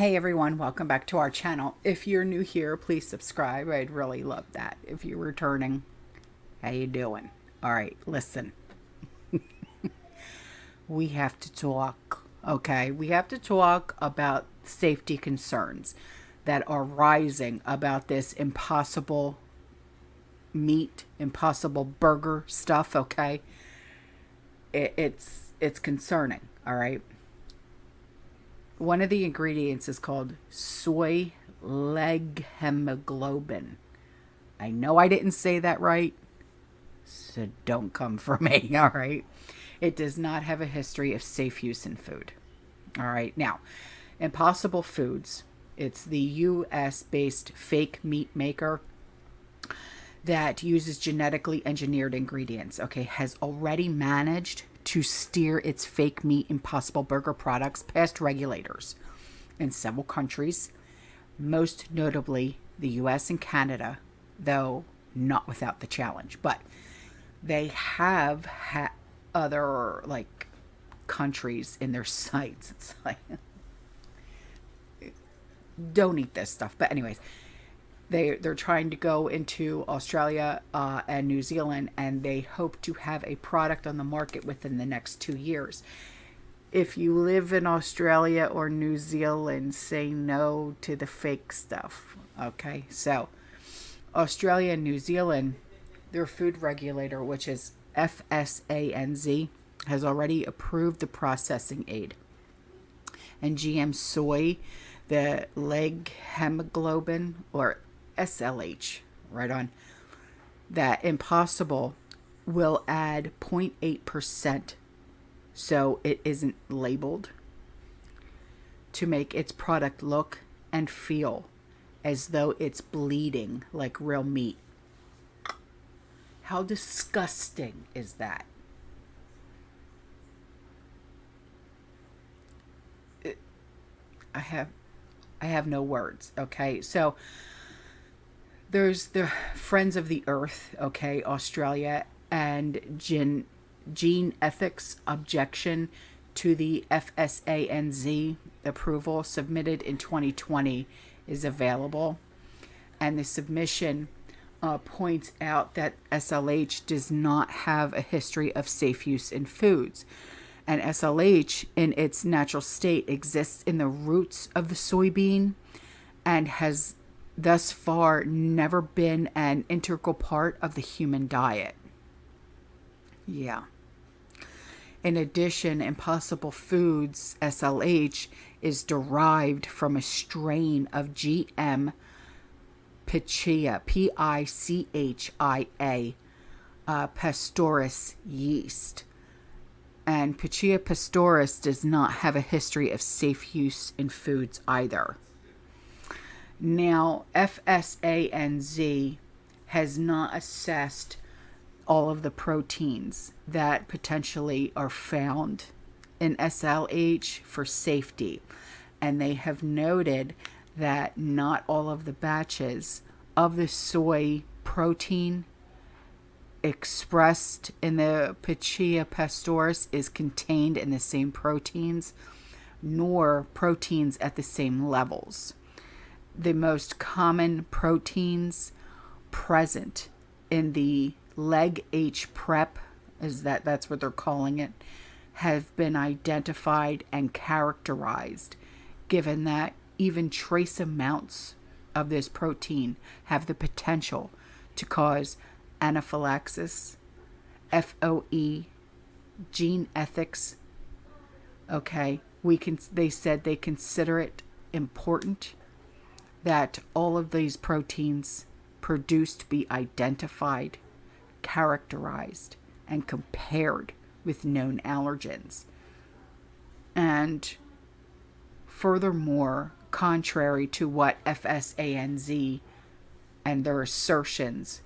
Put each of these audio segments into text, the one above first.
Hey everyone, welcome back to our channel. If you're new here, please subscribe. I'd really love that. If you're returning, how you doing? All right, listen. We have to talk, okay? We have to talk about safety concerns that are rising about this impossible meat, impossible burger stuff, okay? It's concerning, all right? One of the ingredients is called soy leg hemoglobin. I know I didn't say that right, so don't come for me, all right? It does not have a history of safe use in food. All right, now, Impossible Foods, it's the US-based fake meat maker that uses genetically engineered ingredients, okay, has already managed to steer its fake meat Impossible Burger products past regulators in several countries, most notably the US and Canada, though not without the challenge. But they have other like countries in their sights. It's like, don't eat this stuff. But anyways, they're trying to go into Australia and New Zealand, and they hope to have a product on the market within the next 2 years. If you live in Australia or New Zealand, say no to the fake stuff. Okay, so Australia and New Zealand, their food regulator, which is FSANZ, has already approved the processing aid. And GM soy, the leg hemoglobin, or SLH, right on, that Impossible will add 0.8%, so it isn't labeled, to make its product look and feel as though it's bleeding like real meat. How disgusting is that? I have no words, okay? So there's the Friends of the Earth, okay, Australia, and gene ethics objection to the FSANZ approval submitted in 2020 is available. And the submission points out that SLH does not have a history of safe use in foods. And SLH, in its natural state, exists in the roots of the soybean and has thus far never been an integral part of the human diet. Yeah. In addition, Impossible Foods SLH is derived from a strain of GM Pichia, Pichia, pastoris yeast. And Pichia pastoris does not have a history of safe use in foods either. Now, FSANZ has not assessed all of the proteins that potentially are found in SLH for safety. And they have noted that not all of the batches of the soy protein expressed in the Pichia pastoris is contained in the same proteins, nor proteins at the same levels. The most common proteins present in the leg H prep, that's what they're calling it, have been identified and characterized, given that even trace amounts of this protein have the potential to cause anaphylaxis, FOE, gene ethics. Okay, they said they consider it important that all of these proteins produced be identified, characterized, and compared with known allergens. And furthermore, contrary to what FSANZ and their assertions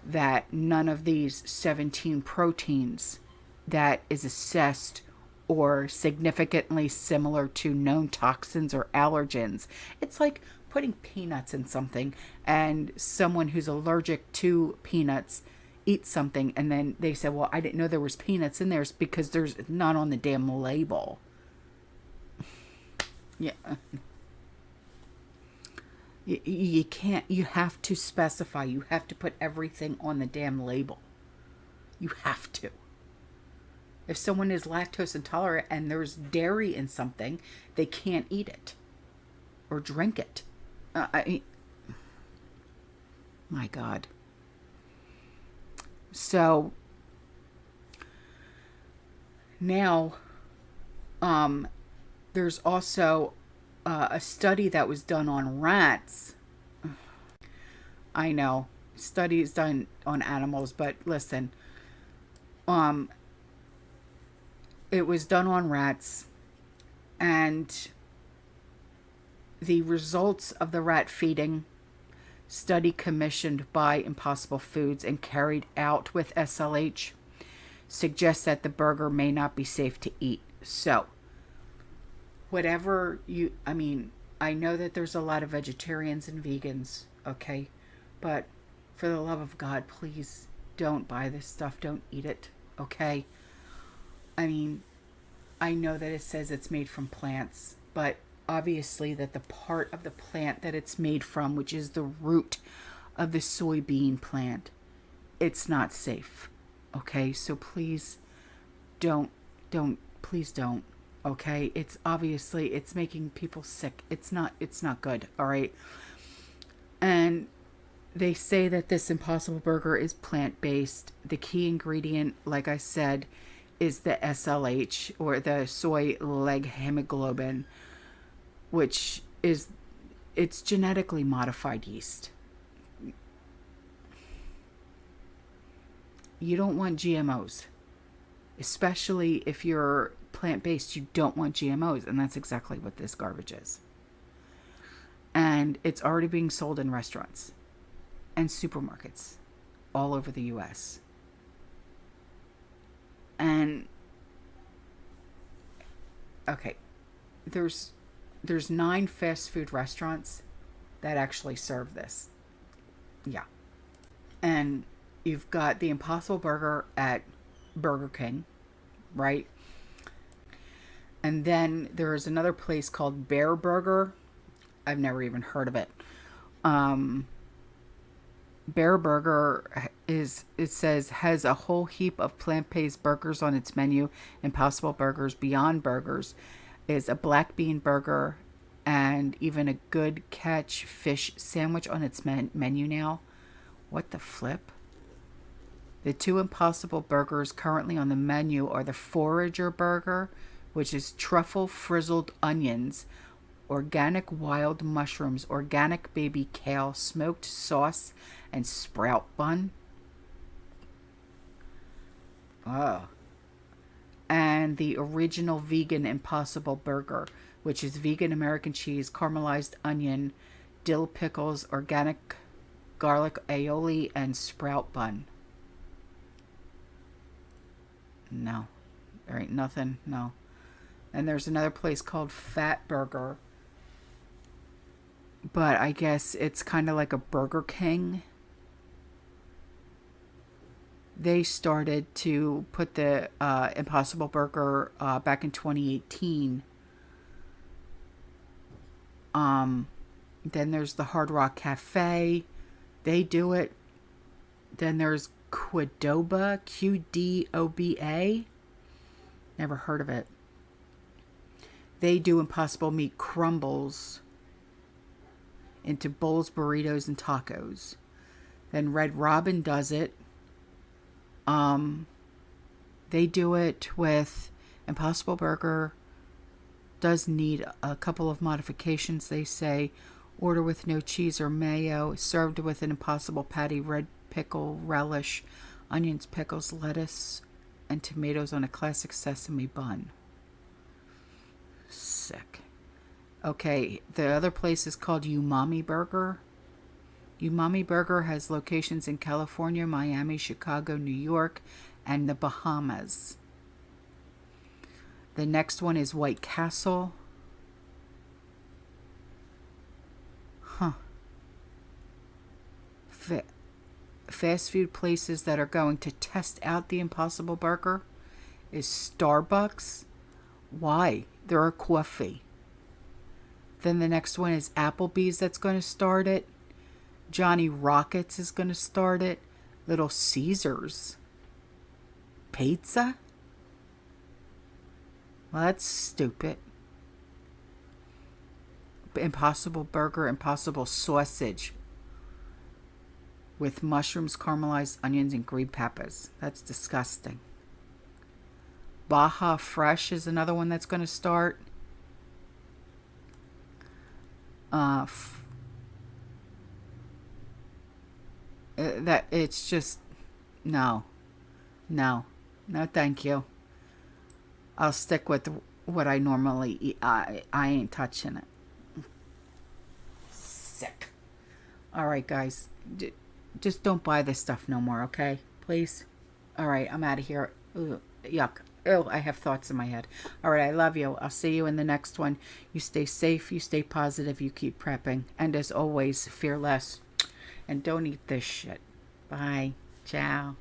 that none of these 17 proteins that is assessed or significantly similar to known toxins or allergens. It's like putting peanuts in something and someone who's allergic to peanuts eats something and then they say, well, I didn't know there was peanuts in there. It's because there's not on the damn label. Yeah. You can't, you have to specify. You have to put everything on the damn label. You have to. If someone is lactose intolerant and there's dairy in something, they can't eat it or drink it. My God. So now, there's also a study that was done on rats. I know, studies done on animals, but listen, it was done on rats, and the results of the rat feeding study commissioned by Impossible Foods and carried out with SLH suggests that the burger may not be safe to eat. So, whatever you, I mean, I know that there's a lot of vegetarians and vegans, okay? But for the love of God, please don't buy this stuff. Don't eat it, okay? I mean, I know that it says it's made from plants, but obviously that the part of the plant that it's made from, which is the root of the soybean plant, it's not safe, okay? So please please don't, okay? It's obviously, it's making people sick. It's not good, all right? And they say that this Impossible Burger is plant-based. The key ingredient, like I said, is the SLH, or the soy leg hemoglobin, which is, it's genetically modified yeast. You don't want GMOs, especially if you're plant-based. You don't want GMOs, and that's exactly what this garbage is. And it's already being sold in restaurants and supermarkets all over the US. And okay, there's 9 fast food restaurants that actually serve this. Yeah. And you've got the Impossible Burger at Burger King, right? And then there is another place called Bear Burger. I've never even heard of it. Bear Burger is, it says, has a whole heap of plant-based burgers on its menu. Impossible Burgers Beyond Burgers is a black bean burger and even a good catch fish sandwich on its menu now. What the flip? The 2 Impossible Burgers currently on the menu are the Forager Burger, which is truffle frizzled onions, organic wild mushrooms, organic baby kale, smoked sauce, and sprout bun. Oh. And the original vegan Impossible Burger, which is vegan American cheese, caramelized onion, dill pickles, organic garlic aioli, and sprout bun. No. There ain't nothing. No. And there's another place called Fat Burger, but I guess it's kind of like a Burger King. They started to put the Impossible Burger back in 2018. Then there's the Hard Rock Cafe. They do it. Then there's Qdoba, Qdoba. Never heard of it. They do Impossible Meat crumbles into bowls, burritos, and tacos. Then Red Robin does it. They do it with Impossible Burger. Does need a couple of modifications. They say order with no cheese or mayo, served with an Impossible patty, red pickle, relish, onions, pickles, lettuce, and tomatoes on a classic sesame bun. Sick. Okay, the other place is called Umami Burger. Umami Burger has locations in California, Miami, Chicago, New York, and the Bahamas. The next one is White Castle. Huh. Fast food places that are going to test out the Impossible Burger is Starbucks. Why? They're a coffee. Then the next one is Applebee's that's going to start it. Johnny Rockets is going to start it. Little Caesars pizza? Well, that's stupid. Impossible Burger, Impossible Sausage with mushrooms, caramelized onions, and green peppers. That's disgusting. Baja Fresh is another one that's going to start. That it's just no, thank you. I'll stick with what I normally eat. I ain't touching it. Sick. All right, guys, just don't buy this stuff no more, okay? Please. All right, I'm out of here. Ugh, yuck. Oh, I have thoughts in my head. All right, I love you. I'll see you in the next one. You stay safe, you stay positive, you keep prepping. And as always, fear less. And don't eat this shit. Bye. Ciao.